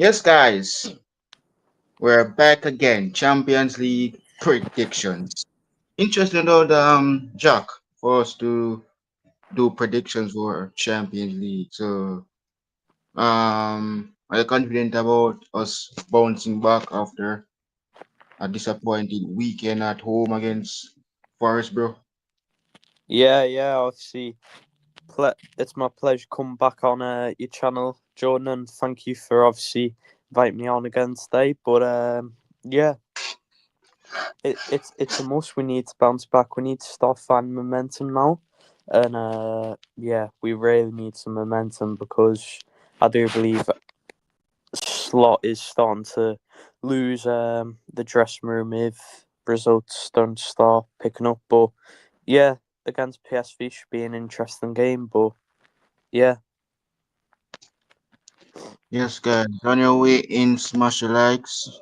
Yes, guys, we're back again. Champions League predictions. Interesting though, Jack, for us to do predictions for Champions League. So, are you confident about us bouncing back after a disappointing weekend at home against Forest, bro? Yeah, obviously, it's my pleasure coming back on your channel, Jordan, and thank you for obviously inviting me on again today. But yeah, it's a must. We need to bounce back. We need to start finding momentum now, and yeah, we really need some momentum because I do believe Slot is starting to lose the dressing room if results don't start picking up. But yeah, against PSV should be an interesting game. But yeah, Yes, guys, on your way in, smash the likes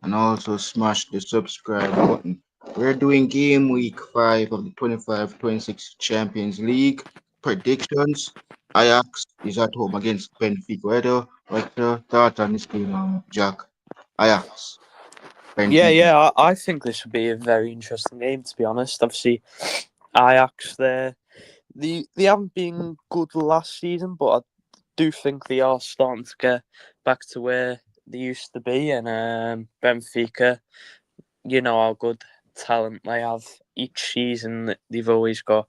and also smash the subscribe button. We're doing game week 5 of the 25-26 Champions League predictions. Ajax is at home against Benfica. What your thoughts on this game, Jack? Ajax, Benfica. I think this would be a very interesting game. To be honest, obviously Ajax they haven't been good last season, but I do think they are starting to get back to where they used to be. And Benfica, you know how good talent they have each season. They've always got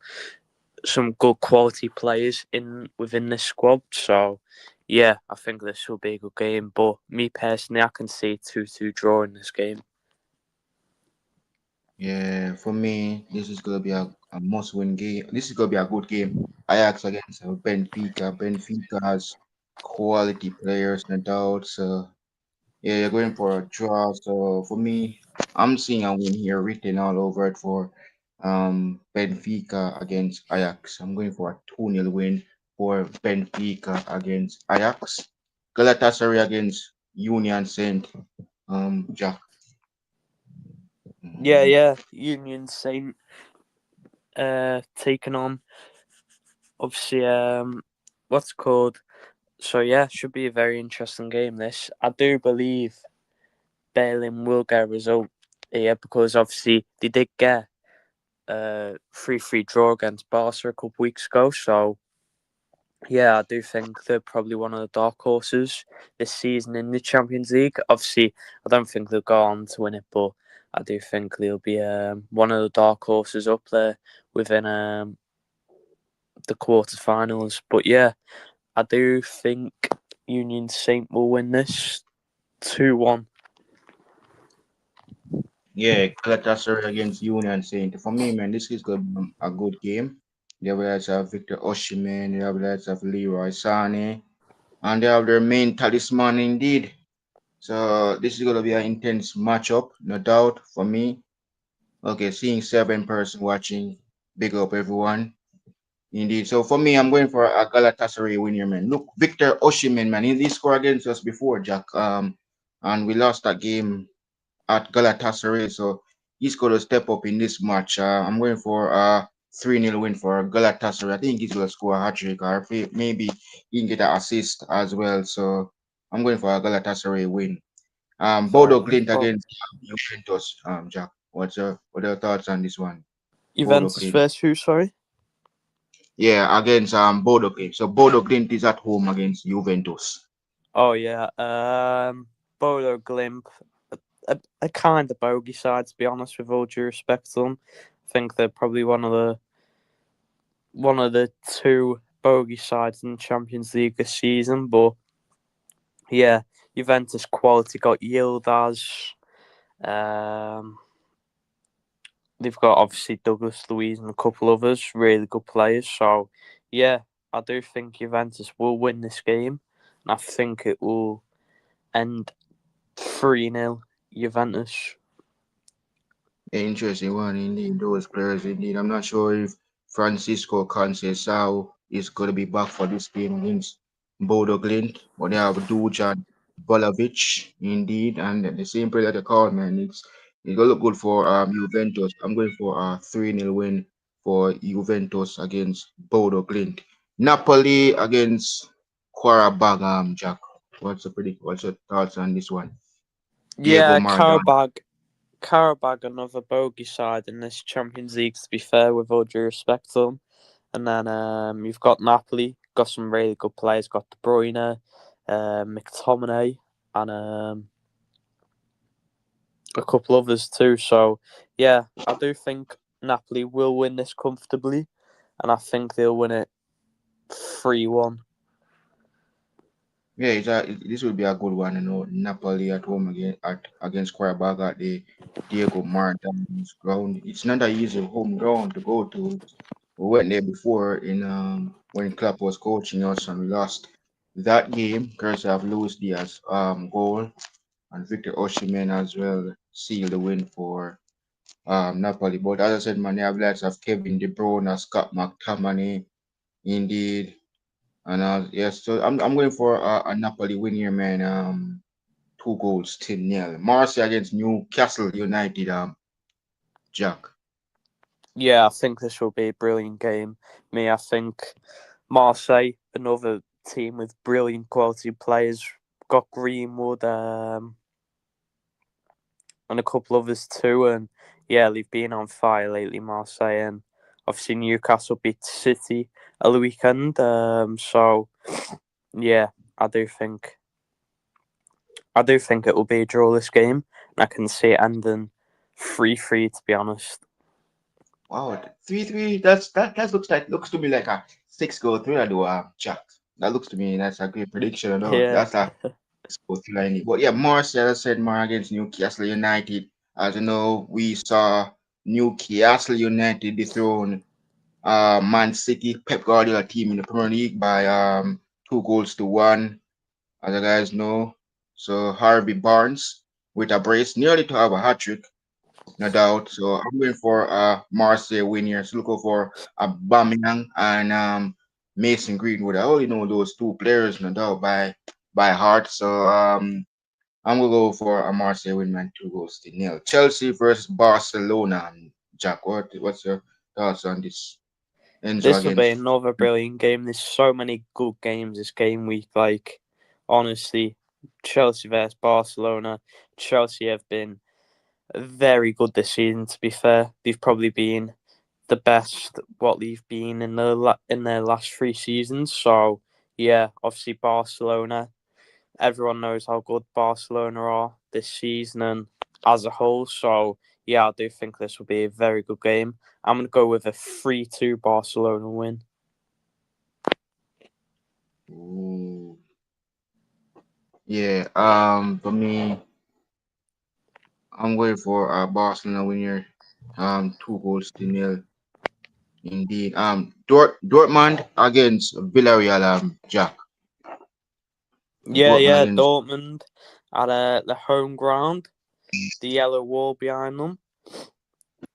some good quality players in within this squad. So yeah, I think this will be a good game. But me personally, I can see 2-2 draw in this game. Yeah, for me, this is gonna be a must-win game. This is gonna be a good game. Ajax against Benfica. Benfica has quality players, no doubt. So yeah, you're going for a draw. So for me, I'm seeing a win here written all over it for Benfica against Ajax. I'm going for a 2-0 win for Benfica against Ajax. Galatasaray against Union Saint. Jack. Mhm. Yeah. Union Saint taking on obviously what's it called. So yeah, should be a very interesting game. This I do believe Berlin will get a result here because obviously they did get a 3-3 draw against Barca a couple of weeks ago. So yeah, I do think they're probably one of the dark horses this season in the Champions League. Obviously, I don't think they'll go on to win it, but I do think they'll be one of the dark horses up there within the quarterfinals. But yeah, I do think Union Saint will win this 2-1. Yeah, Galatasaray against Union Saint. For me, man, this is gonna be a good game. They will have Victor Osimhen, they will have Leroy Sané, and they have their main talisman indeed. So this is gonna be an intense matchup, no doubt for me. Okay, seeing 7 person watching, big up everyone. Indeed. So for me, I'm going for a Galatasaray win here, man. Look, Victor Osimhen, man, he scored against us before, Jack. And we lost that game at Galatasaray. So he's going to step up in this match. I'm going for a 3-0 win for Galatasaray. I think he's going to score a hat trick or maybe he can get an assist as well. So I'm going for a Galatasaray win. Fair Bodo enough. Glint But against Juventus, Jack. What are your thoughts on this one? Bodo Juventus Glint. versus who? Sorry. Yeah, against Bodo Glint. So Bodo Glint is at home against Juventus. Oh yeah. Bodo Glimp, a kind of bogey side to be honest. With all due respect to them, I think they're probably one of the two bogey sides in the Champions League this season. But yeah, Juventus quality got Yildiz. Um, they've got obviously Douglas Luiz and a couple others, really good players. So yeah, I do think Juventus will win this game, and I think it will end 3-0 Juventus. Interesting one indeed. Those players indeed. I'm not sure if Francisco Conceição is going to be back for this game against Bodo Glint, but they have Dujan Vlahovic indeed, and the same player that they call man. It's gonna look good for Juventus. I'm going for a 3-0 win for Juventus against Bodo Glint. Napoli against Qarabag, Jack. What's your thoughts on this one? Diego Yeah, Maradona. Karabag, another bogey side in this Champions League. To be fair, with all due respect to them, and then you've got Napoli, got some really good players. Got De Bruyne, McTominay, and a couple others too. So yeah, I do think Napoli will win this comfortably, and I think they'll win it 3-1. Yeah, this will be a good one. Napoli at home against Qarabag at the Diego Martinez ground. It's not an easy home ground to go to. We went there before in when Klopp was coaching us, and we lost that game because of Luis Diaz goal, and Victor Osimhen as well sealed the win for Napoli. But as I said, man, they have lots of Kevin De Bruyne, Scott McTominay, indeed. And yes, so I'm going for a Napoli win here, man. 2 goals to nil. Marseille against Newcastle United. Jack. Yeah, I think this will be a brilliant game. I think Marseille, another team with brilliant quality players, got Greenwood and a couple others too. And yeah, they've been on fire lately, Marseille. And obviously, Newcastle beat City at the weekend. So yeah, I do think it will be a draw this game. I can see it ending 3-3. To be honest. Wow, 3-3. That looks to me like a 6 goal thriller though, Jack. That looks to me that's a great prediction though. Yeah. That's a 6 goal thriller indeed. But yeah, Marseille, as I said, Mar against Newcastle United. As you know, we saw Newcastle United dethrone Man City, Pep Guardiola team in the Premier League by 2 goals to 1, as you guys know. So Harvey Barnes with a brace, nearly to have a hat trick, no doubt. So I'm going for Marseille win here. So looking for Aubameyang and Mason Greenwood. I only know those 2 players, no doubt, by heart. So I'm gonna go for a Marseille win, man. 2 goals to nil. Chelsea versus Barcelona. Jack, what's your thoughts on this? Enzo This will be against. another brilliant game. There's so many good games this game week. Like, honestly, Chelsea versus Barcelona. Chelsea have been very good this season. To be fair, they've probably been the best what they've been in their last 3 seasons. So yeah, obviously Barcelona. Everyone knows how good Barcelona are this season and as a whole. So yeah, I do think this will be a very good game. I'm gonna go with a 3-2 Barcelona win. Ooh. Yeah. For me, I'm going for Barcelona win here. 2 goals to nil. Indeed. Dortmund against Villarreal. Jack. Dortmund Yeah, against. Dortmund at the home ground, the yellow wall behind them,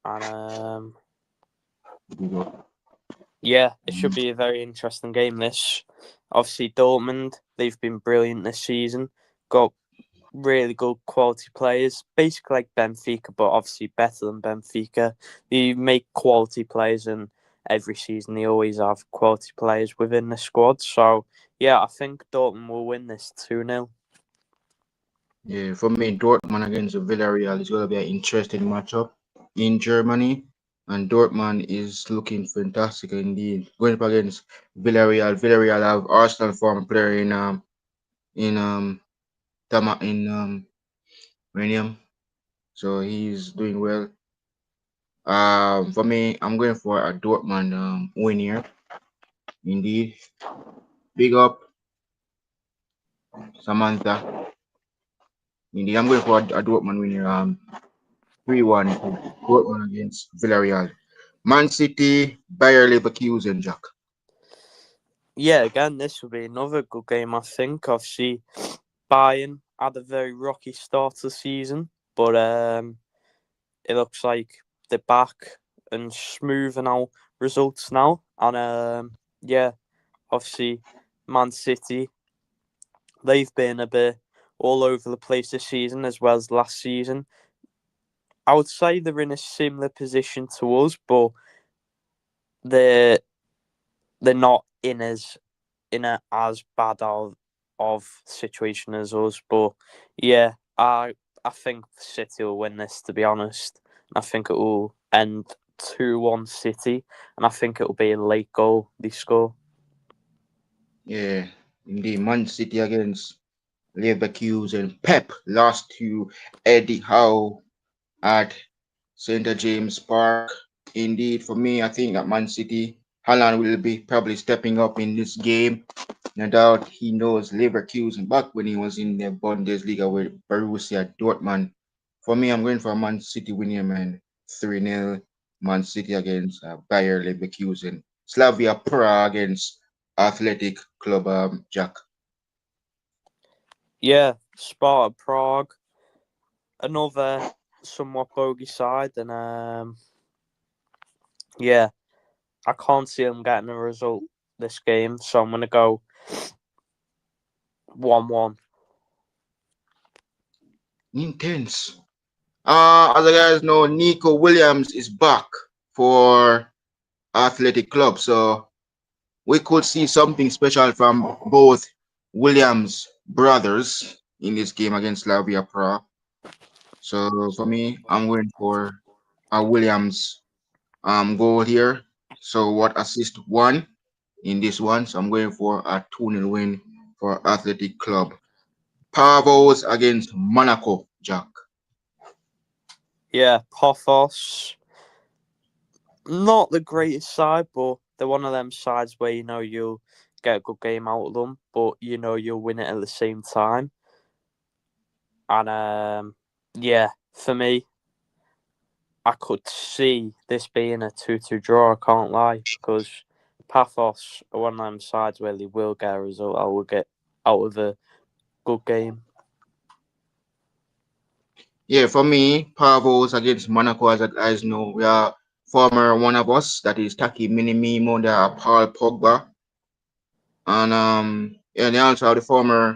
and yeah, it should be a very interesting game. This, obviously, Dortmund, they've been brilliant this season. Got really good quality players, basically like Benfica, but obviously better than Benfica. They make quality players, and every season they always have quality players within the squad. So yeah, I think Dortmund will win this 2-0. Yeah, for me, Dortmund against Villarreal is going to be an interesting matchup in Germany. And Dortmund is looking fantastic indeed. Going up against Villarreal. Villarreal have Arsenal former player in Tama in Renium. So he's doing well. For me, I'm going for a Dortmund win here. Indeed. Big up, Samantha. Indeed, I'm going for a Dortmund win here. 3-1 Dortmund against Villarreal. Man City, Bayer Leverkusen, Jack. Yeah, again, this will be another good game. I think. Obviously, Bayern had a very rocky start to the season, but it looks like they're back and smoothing out results now. And yeah, obviously, Man City, they've been a bit all over the place this season as well as last season. I would say they're in a similar position to us, but they're they're not in as bad of situation as us. But yeah, I think City will win this. To be honest, I think it will end 2-1 City, and I think it will be a late goal they score. Yeah, indeed. Man City against Leverkusen. Pep lost to Eddie Howe at St. James Park. Indeed, for me, I think that Man City, Haaland will be probably stepping up in this game. No doubt he knows Leverkusen back when he was in the Bundesliga with Borussia Dortmund. For me, I'm going for a Man City winning, man. 3-0 Man City against Bayer Leverkusen. Slavia Prague against Athletic Club Jack. Yeah, Sparta Prague, another somewhat bogey side, and yeah, I can't see them getting a result this game, so I'm gonna go 1-1. Intense. As you guys know, Nico Williams is back for Athletic Club. So we could see something special from both Williams brothers in this game against Slavia Prague. So for me, I'm going for a Williams goal here. So what assist one in this one? So I'm going for a 2-0 win for Athletic Club. Pavos against Monaco, Jack. Yeah, Pothos, not the greatest side, but they're one of them sides where you know you'll get a good game out of them, but you know you'll win it at the same time. And yeah, for me, I could see this being a 2-2 draw. I can't lie, because Paphos are one of them sides where they will get a result. I will get out of a good game. Yeah, for me, Pavos against Monaco, as you guys know, we are former one of us, that is Taki Minimimo, there are Paul Pogba, and yeah, they also have the former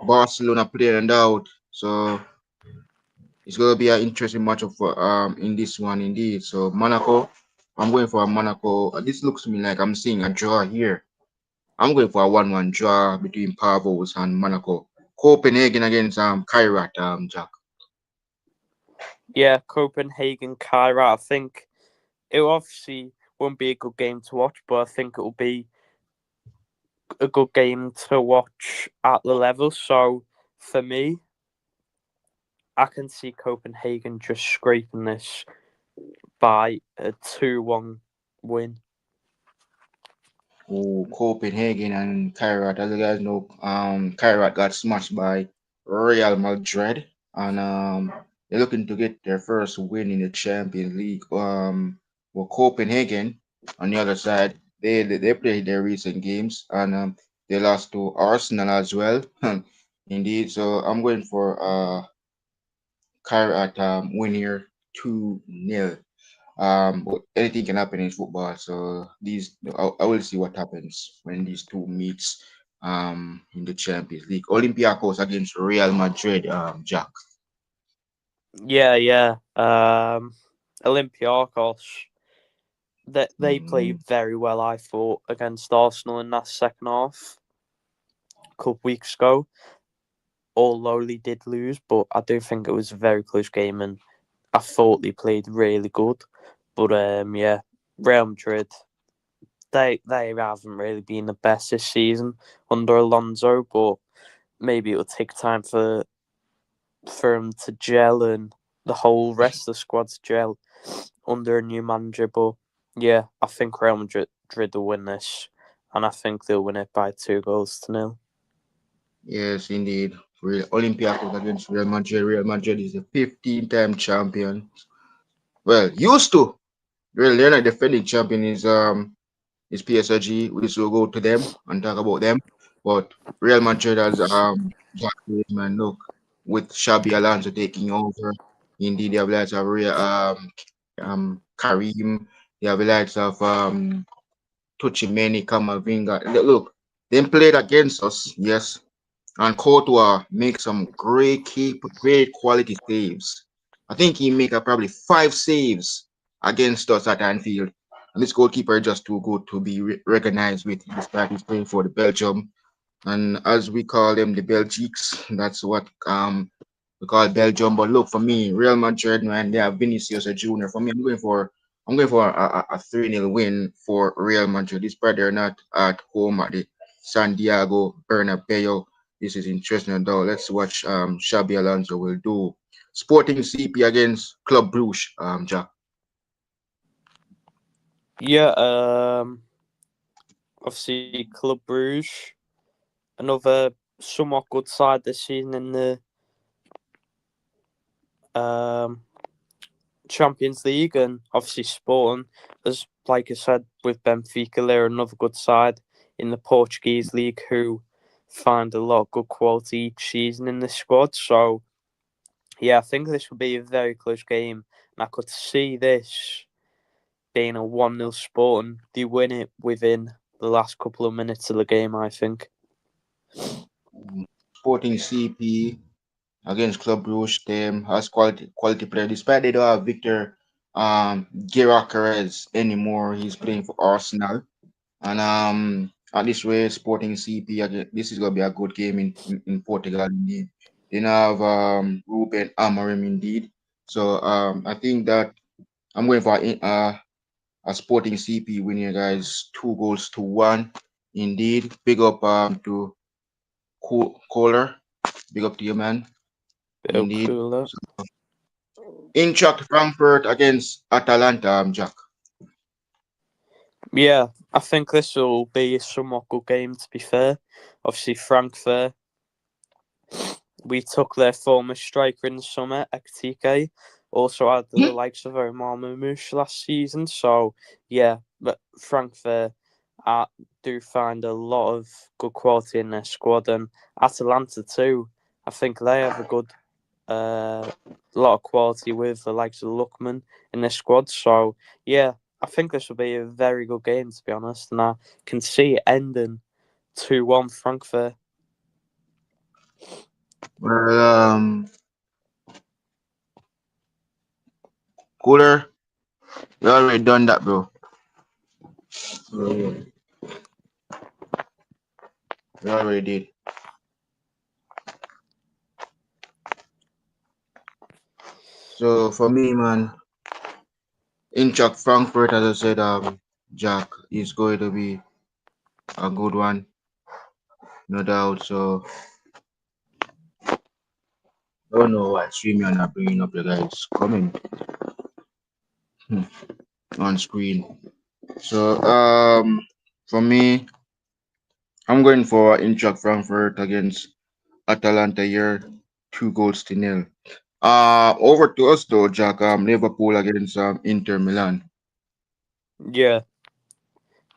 Barcelona player and out. So it's gonna be an interesting matchup for in this one indeed. So Monaco, I'm going for a Monaco. This looks to me like I'm seeing a draw here. I'm going for a 1-1 draw between Pavos and Monaco. Copenhagen against Kairat, Jack. Yeah, Copenhagen, Kyra. I think it obviously won't be a good game to watch, but I think it will be a good game to watch at the level. So for me, I can see Copenhagen just scraping this by a 2-1 win. Copenhagen and Kairat. As you guys know, Kairat got smashed by Real Madrid, and they're looking to get their first win in the Champions League. Well, Copenhagen on the other side, they played their recent games, and they lost to Arsenal as well. Indeed, so I'm going for Kairat win here 2-0. But anything can happen in football. So I will see what happens when these two meets in the Champions League. Olympiacos against Real Madrid, Jack. Yeah, yeah. Olympiacos. They Mm, played very well, I thought, against Arsenal in that second half a couple weeks ago. Although they did lose, but I do think it was a very close game, and I thought they played really good. But yeah, Real Madrid, they haven't really been the best this season under Alonso, but maybe it'll take time for him to gel and the whole rest of the squad to gel under a new manager. But yeah, I think Real Madrid will win this, and I think they'll win it by 2-0. yes, indeed. Olympiacos against Real Madrid. Real Madrid is the 15-time champion. Well, used to. Well, they're not defending champion is PSG. We still go to them and talk about them. But Real Madrid has Jack man, look, with Xabi Alonso taking over. Indeed, they have lots of Real Karim. They have lots of Tuchimeni, Kamavinga. Look, they played against us, yes. And Courtois make some great quality saves. I think he make probably 5 saves against us at Anfield. And this goalkeeper is just too good to be recognized with, despite he's playing for the Belgium. and as we call them, the Belgiques. That's what we call Belgium. But look, for me, Real Madrid, man, they have Vinicius Junior. For me, I'm going for a 3-0 win for Real Madrid. Despite they're not at home at the Santiago Bernabeu. This is interesting though. Let's watch Xabi Alonso will do. Sporting CP against Club Brugge, Jack. Yeah, obviously Club Bruges, another somewhat good side this season in the um, Champions League, and obviously Sporting, as like I said with Benfica, they're another good side in the Portuguese league who find a lot of good quality each season in the squad. So yeah, I think this will be a very close game, and I could see this being a 1-0 Sporting. They win it within the last couple of minutes of the game, I think. Sporting CP against Club Brugge. Them has quality player. Despite they don't have Victor Gyökeres anymore, he's playing for Arsenal. And at this way, Sporting CP again. This is gonna be a good game in Portugal indeed. They now have Ruben Amorim indeed. So I think that I'm going for a Sporting CP win here, guys. 2 goals to 1. Indeed. Big up to Kohler. Big up to you, man. Bit of Indeed. cooler. Eintracht Frankfurt against Atalanta, Jack. Yeah, I think this will be a somewhat good game, to be fair. Obviously, Frankfurt, we took their former striker in the summer, Ekitike. Also had the likes of Omar Mamouche last season. So, yeah, but Frankfurt do find a lot of good quality in their squad. And Atalanta, too. I think they have a good lot of quality with the likes of Lookman in their squad. So, yeah, I think this will be a very good game, to be honest. And I can see it ending 2-1 Frankfurt. Well, Cooler, you already done that, bro. You already did. So for me, man, Eintracht Frankfurt, as I said, Jack is going to be a good one, no doubt. So I don't know what stream you're not bringing up, the guys coming on screen. So for me, I'm going for Eintracht Frankfurt against Atalanta here, 2 goals to 0. Over to us though, Jack. Liverpool against Inter Milan. Yeah.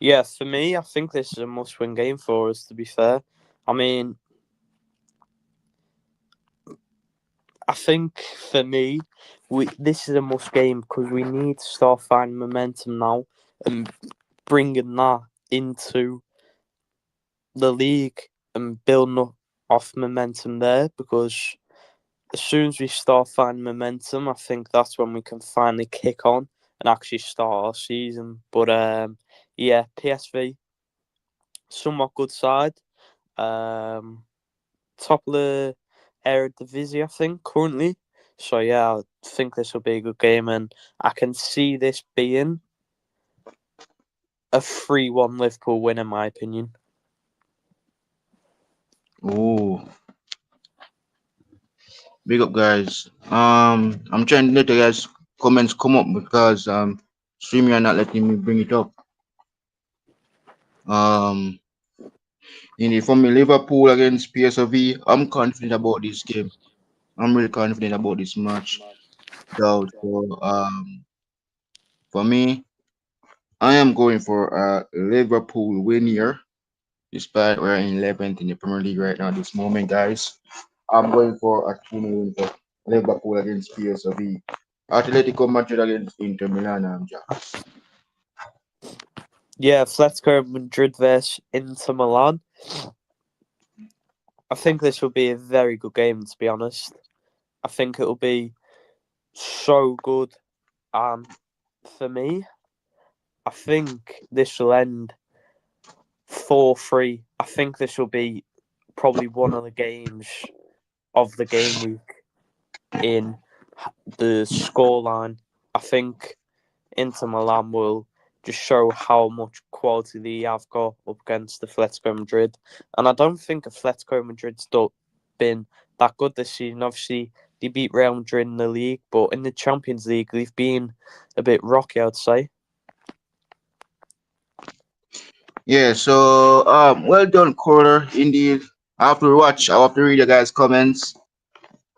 Yeah, for me, I think this is a must-win game for us, to be fair. I mean, I think for me, this is a must game because we need to start finding momentum now and bringing that into the league and building off momentum there, because as soon as we start finding momentum, I think that's when we can finally kick on and actually start our season. But yeah, PSV, somewhat good side. Um, Top of the Eredivisie, I think, currently. So yeah, I think this will be a good game, and I can see this being a 3-1 Liverpool win, in my opinion. Oh, big up, guys. I'm trying to let the guys comments come up because stream are not letting me bring it up. Um, for me, Liverpool against PSV, I'm confident about this game. I'm really confident about this match. So for me, I am going for a Liverpool win here, despite we're in 11th in the Premier League right now, this moment, guys. I'm going for a 2-0 win for Liverpool against PSV. Atletico Madrid against Inter Milan, Jack. Yeah, Atletico Madrid versus Inter Milan. I think this will be a very good game, to be honest. I think it will be so good. And for me, I think this will end 4-3. I think this will be probably one of the games of the game week in the scoreline. I think Inter Milan will just show how much quality they have got up against Atletico Madrid. And I don't think Atletico Madrid's been that good this season. Obviously, they beat Real Madrid in the league, but in the Champions League, they've been a bit rocky, I'd say. Yeah, so well done, Quarter. Indeed, I have to watch. I have to read the guys' comments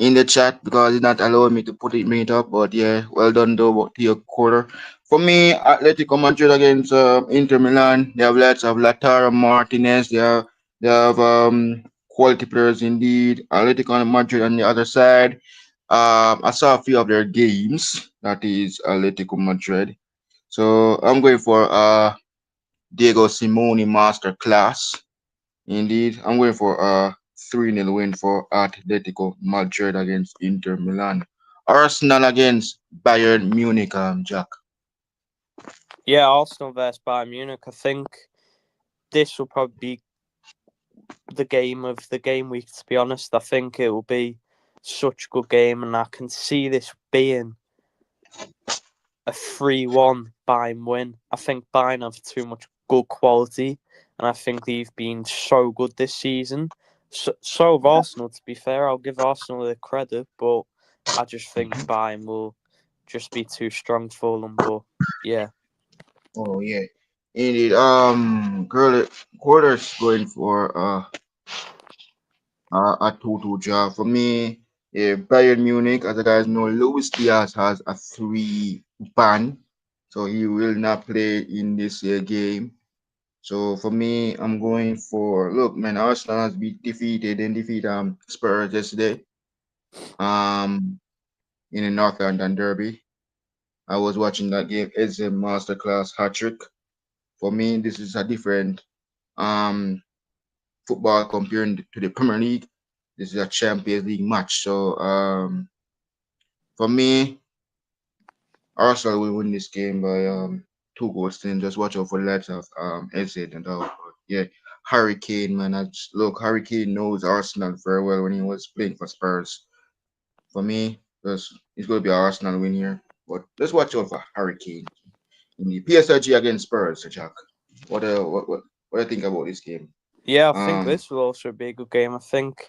in the chat because it's not allowing me to bring it up. But yeah, well done though to your Quarter. For me, Atletico Madrid against Inter Milan. They have lots of Lautaro Martinez. They have quality players indeed. Atletico Madrid on the other side. I saw a few of their games. That is Atletico Madrid. So I'm going for Diego Simone masterclass. Indeed, I'm going for a 3-0 win for Atletico Madrid against Inter Milan. Arsenal against Bayern Munich, Jack. Yeah, Arsenal versus Bayern Munich. I think this will probably be the game of the game week, to be honest. I think it will be such a good game, and I can see this being a 3-1 Bayern win. I think Bayern have too much good quality, and I think they've been so good this season. So have Arsenal, to be fair. I'll give Arsenal the credit, but I just think Bayern will just be too strong for them. But yeah. Oh yeah, indeed. Quarters going for a 2-2 draw for me. Yeah, Bayern Munich, as you guys know, Luis Diaz has a 3 ban, so he will not play in this game. So for me, I'm going for look, man. Arsenal has been defeated and defeat Spurs yesterday. Um, in the North London Derby. I was watching that game. It's a masterclass hat trick. For me, this is a different um football comparing to the Premier League. This is a Champions League match. So for me, Arsenal will win this game by 2 goals. Then just watch out for the likes of Eze and all. But yeah, Harry Kane, man. Look, Harry Kane knows Arsenal very well when he was playing for Spurs. For me, it's going to be an Arsenal win here. But let's watch out for Harry Kane in the PSG against Spurs, Jack. What do you think about this game? Yeah, I think Um, this will also be a good game. I think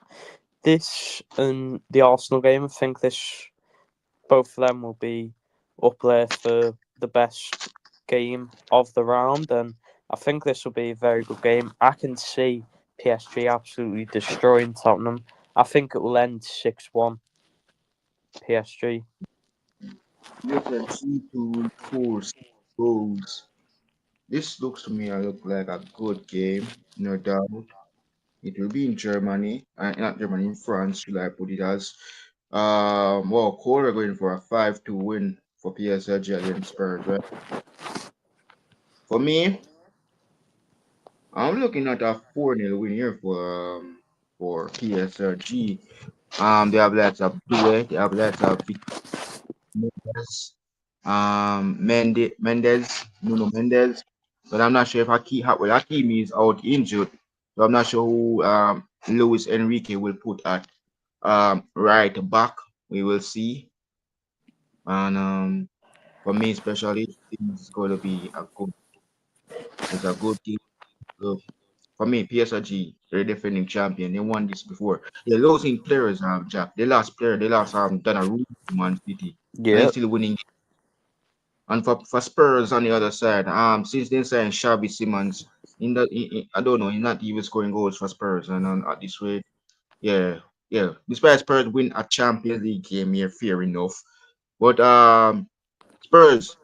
this and the Arsenal game, I think this both of them will be up there for the best game of the round, and I think this will be a very good game. I can see PSG absolutely destroying Tottenham. I think it will end 6-1 PSG. you said 3-2 force goals. This looks to me look like a good game, no doubt. It will be in Germany, not Germany, in France, should I put it as. Well, Cole are going for a 5-2 win for PSG against Spurs, right? For me, I'm looking at a 4-0 win here for PSG. They have lots of Doué, they have lots of Mendes, Nuno Mendes, but I'm not sure if Hakimi is out injured, so I'm not sure who Luis Enrique will put at right back. We will see, and for me especially, it's going to be it's a good game. So for me, PSG, they're defending champion. They won this before. They're losing players, Jack. They lost Donnarumma to Man City, and they're Yep. still winning. And for Spurs on the other side, since they signed Shabby Simmons, I don't know, he's not even scoring goals for Spurs, and at this rate, yeah, yeah. Despite Spurs win a Champions League game here, fair enough. But Spurs,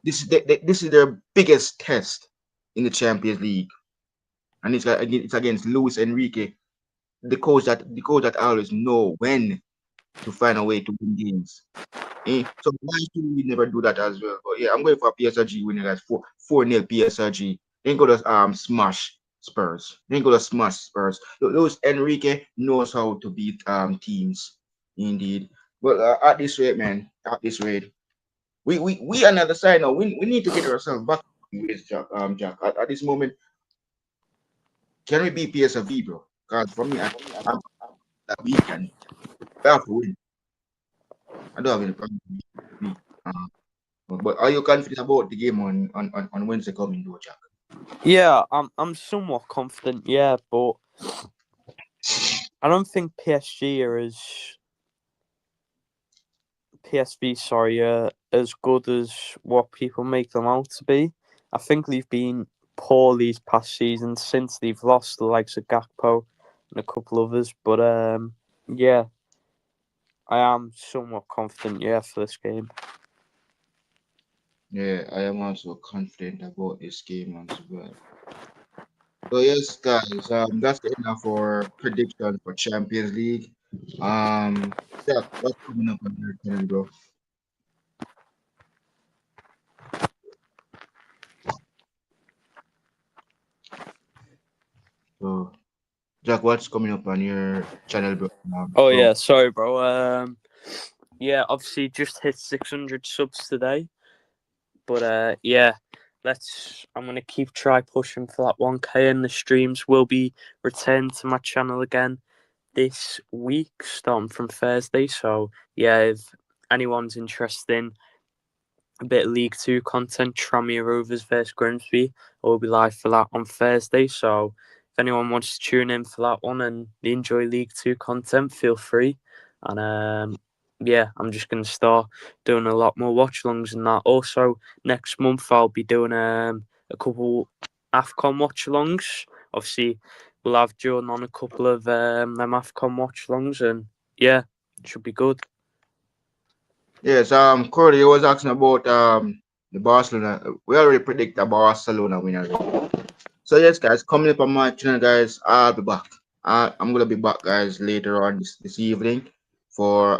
this is their biggest test in the Champions League, and it's against Luis Enrique, the coach that always know when to find a way to win games. So why should we never do that as well? But yeah, I'm going for PSG winning as 4-0 PSG. They ain't gonna smash Spurs. They ain't gonna smash Spurs. Those Enrique knows how to beat teams. Indeed. But at this rate, man, at this rate, we on the other side now. We need to get ourselves back with Jack. Jack. At this moment, can we beat PSV, bro? Because for me, I that weekend we have to win. I don't have any problem with the week. But are you confident about the game on Wednesday coming, though, Jack? Yeah, I'm somewhat confident. Yeah, but I don't think PSG are PSV, sorry, as good as what people make them out to be. I think they've been poor these past seasons since they've lost the likes of Gakpo and a couple others. But yeah, I am somewhat confident. Yeah, for this game. Yeah, I am also confident about this game as well. So yes, guys, that's the end of our prediction for Champions League. Jack, what's coming up on your channel, bro? So, Jack, what's coming up on your channel, bro? Oh Bro. yeah, sorry, bro. Yeah, obviously just hit 600 subs today, but yeah, I'm gonna keep try pushing for that 1K, and the streams will be returned to my channel again this week, starting from Thursday. So yeah, if anyone's interested in a bit of League Two content, Tranmere Rovers versus Grimsby, I'll be live for that on Thursday. So if anyone wants to tune in for that one and they enjoy League Two content, feel free. And yeah, I'm just gonna start doing a lot more watch alongs and that. Also, next month I'll be doing a couple AFCON watch alongs. Obviously, we'll have Jordan on a couple of them AFCON watch alongs, and yeah, it should be good. Yes, Corey, you was asking about the Barcelona. We already predict the Barcelona winner. So yes, guys, coming up on my channel, guys, I'll be back. I'm gonna be back, guys, later on this evening for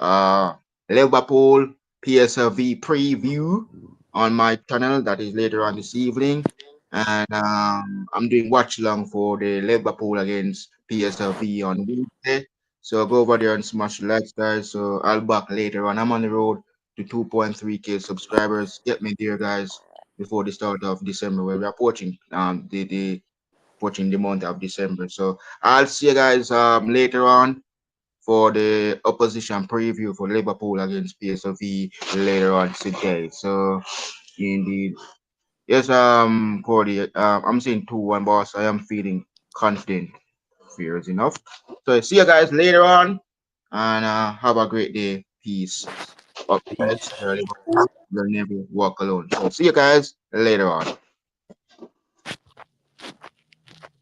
Liverpool PSV preview on my channel. That is later on this evening, and I'm doing watch along for the Liverpool against PSV on Wednesday. So go over there and smash the likes, guys. So I'll be back later on. I'm on the road to 2.3K subscribers. Get me there, guys, before the start of December, where we're approaching the month of December. So I'll see you guys later on for the opposition preview for Liverpool against PSV later on today. So indeed, yes, Cordy, I'm saying 2-1, boss. I am feeling confident. Fears enough. So see you guys later on, and have a great day. Peace. Up, Peace. Liverpool will never walk alone. So see you guys later on.